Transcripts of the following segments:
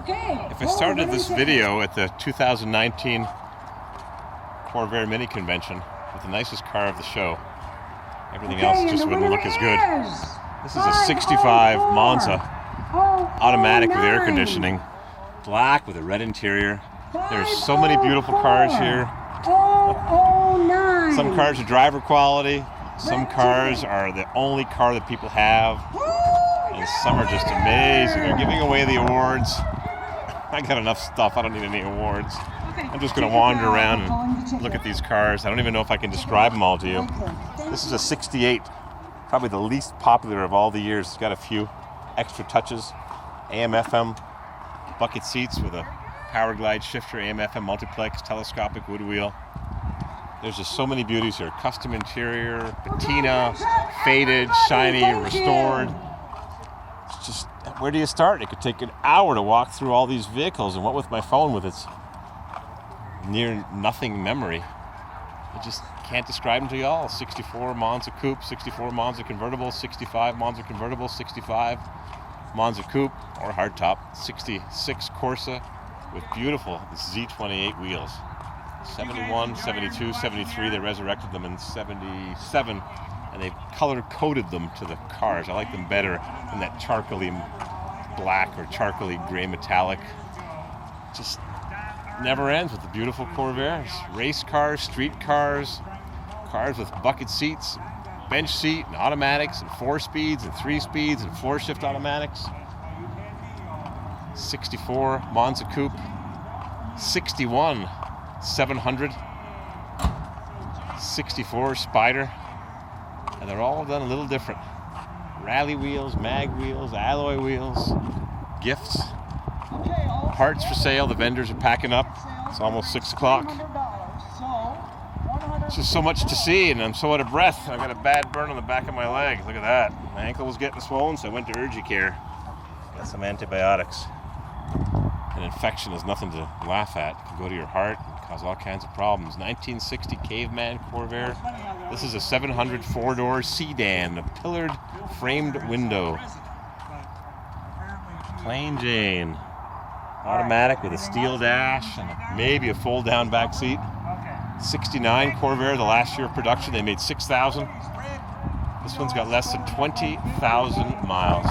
If I started this video at the 2019 Corvair Mini Convention with the nicest car of the show, everything else just wouldn't look as good. This is a 65 Monza, automatic with air conditioning, black with a red interior. There's so many beautiful cars here. Some cars are driver quality, some cars are the only car that people have, and some are just amazing. They're giving away the awards. I got enough stuff, I don't need any awards. I'm just going to wander around and look at these cars. I don't even know if I can describe them all to you. This is a 68, probably the least popular of all the years. It's got a few extra touches. AM, FM, bucket seats with a power glide shifter, AM, FM multiplex, telescopic wood wheel. There's just so many beauties here. Custom interior, patina, faded, shiny, restored. It's just, where do you start? It could take an hour to walk through all these vehicles, and what with my phone with its near nothing memory, I just can't describe them to you all. 64 Monza Coupe, 64 Monza Convertible, 65 Monza Convertible, 65 Monza Coupe or hardtop, 66 Corsa with beautiful Z28 wheels. 71, 72, 73, they resurrected them in 77, and they color-coded them to the cars. I like them better than that charcoaly black or charcoaly gray metallic. Just never ends with the beautiful Corvairs. Race cars, street cars, cars with bucket seats, bench seat, and automatics, and 4 speeds, and 3 speeds, and 4 shift automatics. 64 Monza Coupe, 61 700, 64 Spider, and they're all done a little different. Rally wheels, mag wheels, alloy wheels, gifts, parts for sale. The vendors are packing up. It's almost 6 o'clock. It's just so much to see, and I'm so out of breath. I've got a bad burn on the back of my leg. Look at that. My ankle was getting swollen, so I went to urgent care. Got some antibiotics. An infection is nothing to laugh at. It can go to your heart and cause all kinds of problems. 1960 Caveman Corvair. This is a 700 4-door sedan, a pillared framed window. Plain Jane. Automatic with a steel dash and maybe a fold-down back seat. 69 Corvair, the last year of production. They made 6,000. This one's got less than 20,000 miles.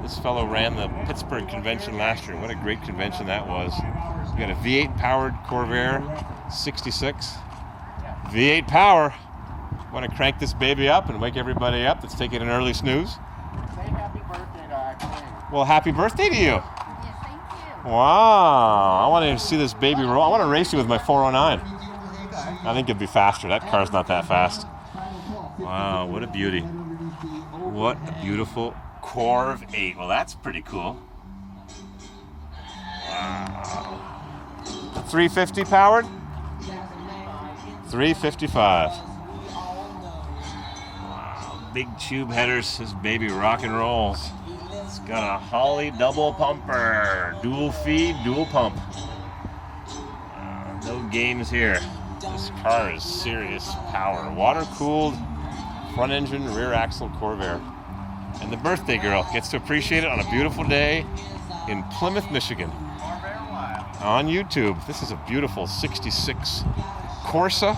This fellow ran the Pittsburgh convention last year. What a great convention that was. We got a V8 powered Corvair 66. V8 power. Want to crank this baby up and wake everybody up that's taking an early snooze? Say happy birthday to our king. Well, happy birthday to you. Yes, thank you. Wow. I want to see this baby roll. I want to race you with my 409. I think it'd be faster. That car's not that fast. Wow, what a beauty. What a beautiful Corv 8. Well, that's pretty cool. Wow. 350 powered? 355. Wow. Big tube headers. This baby rock and rolls. It's got a Holly double pumper. Dual feed, dual pump. No games here. This car is serious power. Water cooled front engine, rear axle Corvair. And the birthday girl gets to appreciate it on a beautiful day in Plymouth, Michigan. On YouTube. This is a beautiful 66 Corsa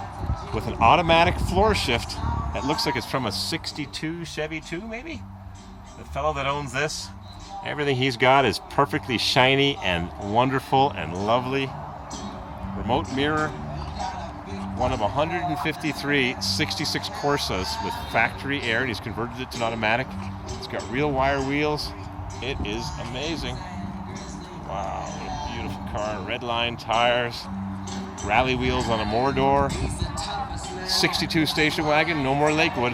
with an automatic floor shift that looks like it's from a 62 Chevy 2 maybe? The fellow that owns this, everything he's got is perfectly shiny and wonderful and lovely. Remote mirror. One of 153 66 Corsas with factory air, and he's converted it to an automatic. It's got real wire wheels. It is amazing. Wow, what a beautiful car. Red line tires, rally wheels on a Mordor. 62 station wagon, no more Lakewood.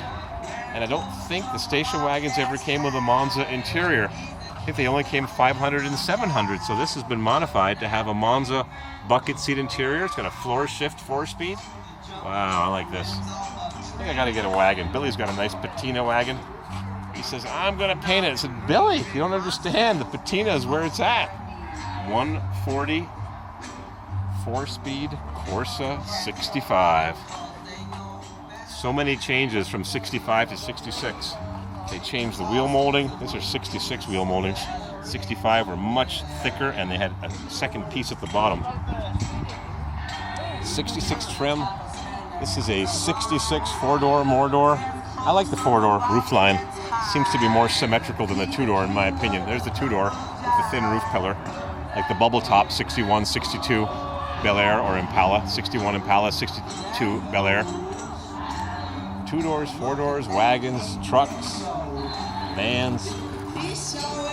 And I don't think the station wagons ever came with a Monza interior. I think they only came 500 and 700, so this has been modified to have a Monza bucket seat interior. It's got a floor shift 4-speed. Wow, I like this. I think I gotta get a wagon. Billy's got a nice patina wagon. He says, I'm gonna paint it. I said, Billy, you don't understand. The patina is where it's at. 140, 4-speed Corsa 65. So many changes from 65 to 66. They changed the wheel molding. These are 66 wheel moldings. 65 were much thicker, and they had a second piece at the bottom. 66 trim. This is a 66 4-door, more door. I like the 4-door roofline. Seems to be more symmetrical than the 2-door, in my opinion. There's the 2-door with the thin roof pillar, like the bubble top 61, 62 Bel Air or Impala, 61 Impala, 62 Bel Air. 2 doors, 4 doors, wagons, trucks, vans.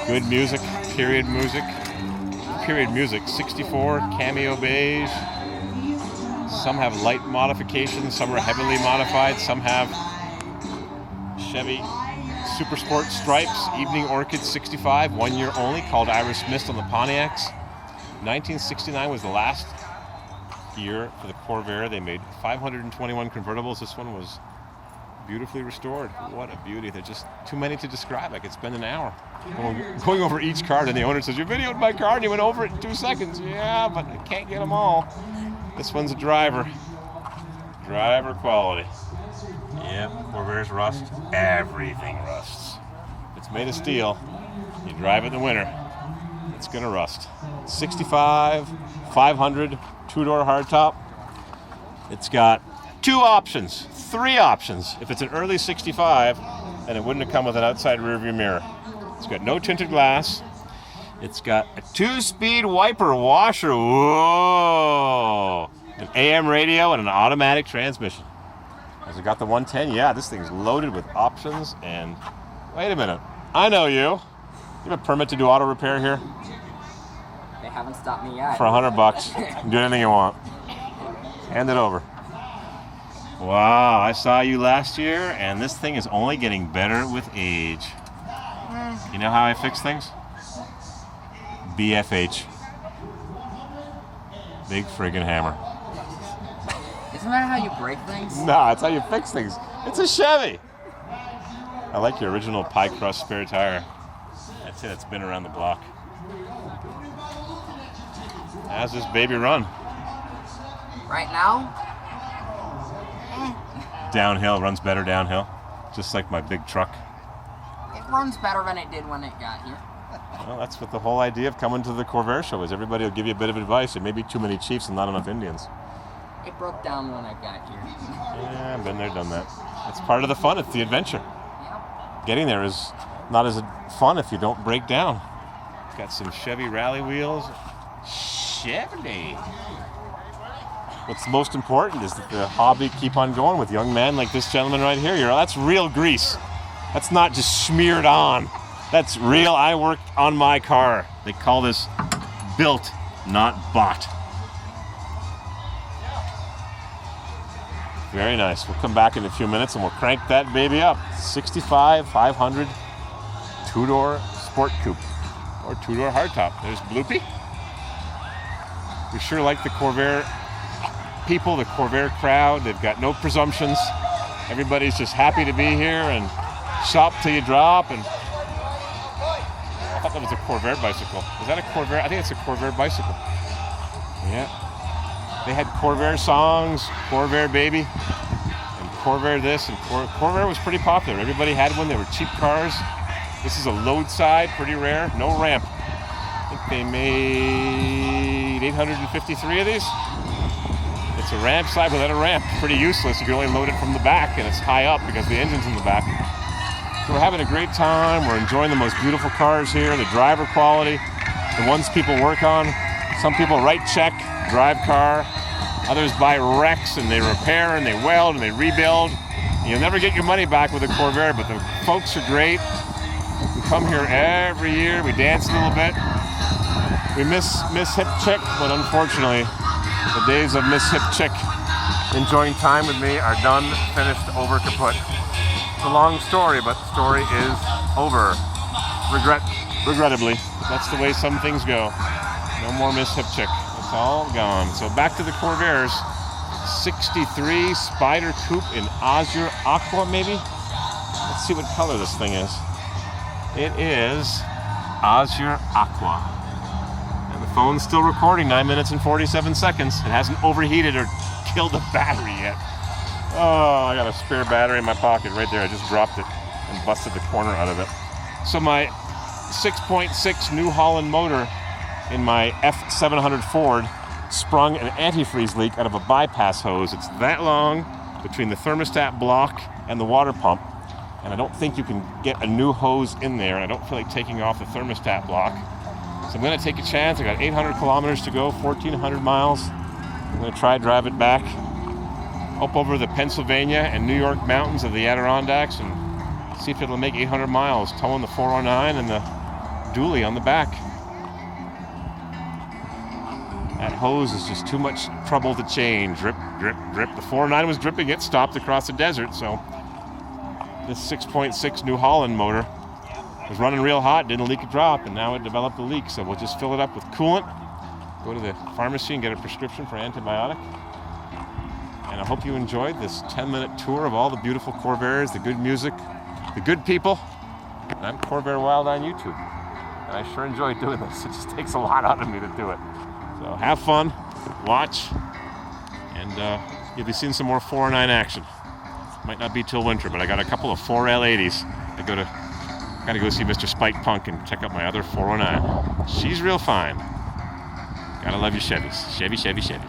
Good music, period music. Period music, 64 cameo beige. Some have light modifications, some are heavily modified, some have Chevy Super Sport stripes, Evening Orchid 65, 1 year only, called Iris Mist on the Pontiacs. 1969 was the last year for the Corvair. They made 521 convertibles. This one was beautifully restored. What a beauty. They're just too many to describe. I could spend an hour going over each card, and the owner says, "You videoed my car and you went over it in 2 seconds." Yeah, but I can't get them all. This one's a driver. Driver quality. Yep, Corvairs rust. Everything rusts. If it's made of steel, you drive it in the winter, it's gonna rust. 65, 500, 2-door hardtop. It's got 2 options, 3 options. If it's an early 65, then it wouldn't have come with an outside rearview mirror. It's got no tinted glass. It's got a 2-speed wiper washer. Whoa! An AM radio and an automatic transmission. Has it got the 110? Yeah, this thing's loaded with options. And wait a minute, I know you. You have a permit to do auto repair here? They haven't stopped me yet. For $100, you can do anything you want. Hand it over. Wow, I saw you last year, and this thing is only getting better with age. You know how I fix things? BFH. Big friggin' hammer. Isn't that how you break things? No, that's how you fix things. It's a Chevy. I like your original pie crust spare tire. That's it, it's been around the block. How's this baby run? Right now? Downhill, runs better downhill. Just like my big truck. It runs better than it did when it got here. Well, that's what the whole idea of coming to the Corvair show is. Everybody will give you a bit of advice. There may be too many Chiefs and not enough Indians. It broke down when I got here. Yeah, I've been there, done that. It's part of the fun. It's the adventure. Yep. Getting there is not as fun if you don't break down. It's got some Chevy rally wheels. Chevy. What's most important is that the hobby keep on going with young men like this gentleman right here. That's real grease. That's not just smeared on. That's real. I work on my car. They call this built, not bought. Very nice. We'll come back in a few minutes and we'll crank that baby up. 65, 500, 2-door sport coupe or 2-door hardtop. There's Bloopy. We sure like the Corvair people, the Corvair crowd. They've got no presumptions. Everybody's just happy to be here and shop till you drop. And I thought that was a Corvair bicycle. Is that a Corvair? I think it's a Corvair bicycle. Yeah. They had Corvair songs, Corvair baby, and Corvair this, and Corvair was pretty popular. Everybody had one. They were cheap cars. This is a load side, pretty rare, no ramp. I think they made 853 of these. It's a ramp side without a ramp. Pretty useless. You can only load it from the back, and it's high up because the engine's in the back. So we're having a great time. We're enjoying the most beautiful cars here, the driver quality, the ones people work on. Some people write check, drive car. Others buy wrecks and they repair and they weld and they rebuild. You'll never get your money back with a Corvair, but the folks are great. We come here every year. We dance a little bit. We miss Hip Chick, but unfortunately, the days of Miss Hip Chick enjoying time with me are done, finished, over, kaput. It's a long story, but the story is over. Regrettably, that's the way some things go. No more Miss Hip Chick. It's all gone. So back to the Corvairs. 63 Spider Coupe in Azure Aqua, maybe? Let's see what color this thing is. It is Azure Aqua. And the phone's still recording, 9 minutes and 47 seconds. It hasn't overheated or killed the battery yet. Oh, I got a spare battery in my pocket right there. I just dropped it and busted the corner out of it. So my 6.6 New Holland motor in my F700 Ford sprung an antifreeze leak out of a bypass hose. It's that long between the thermostat block and the water pump, and I don't think you can get a new hose in there, and I don't feel like taking off the thermostat block. So I'm going to take a chance. I got 800 kilometers to go, 1,400 miles. I'm going to try drive it back up over the Pennsylvania and New York mountains of the Adirondacks and see if it'll make 800 miles, towing the 409 and the dually on the back. That hose is just too much trouble to change. Drip, drip, drip. The 409 was dripping. It stopped across the desert, so this 6.6 New Holland motor was running real hot, didn't leak a drop, and now it developed a leak. So we'll just fill it up with coolant, go to the pharmacy and get a prescription for antibiotic. And I hope you enjoyed this 10-minute tour of all the beautiful Corvairs, the good music, the good people. And I'm Corvair Wild on YouTube, and I sure enjoy doing this. It just takes a lot out of me to do it. So have fun, watch, and you'll be seeing some more 409 action. Might not be till winter, but I got a couple of 4L80s. Gotta go see Mr. Spike Punk and check out my other 409. She's real fine. Gotta love your Chevys. Chevy, Chevy, Chevy.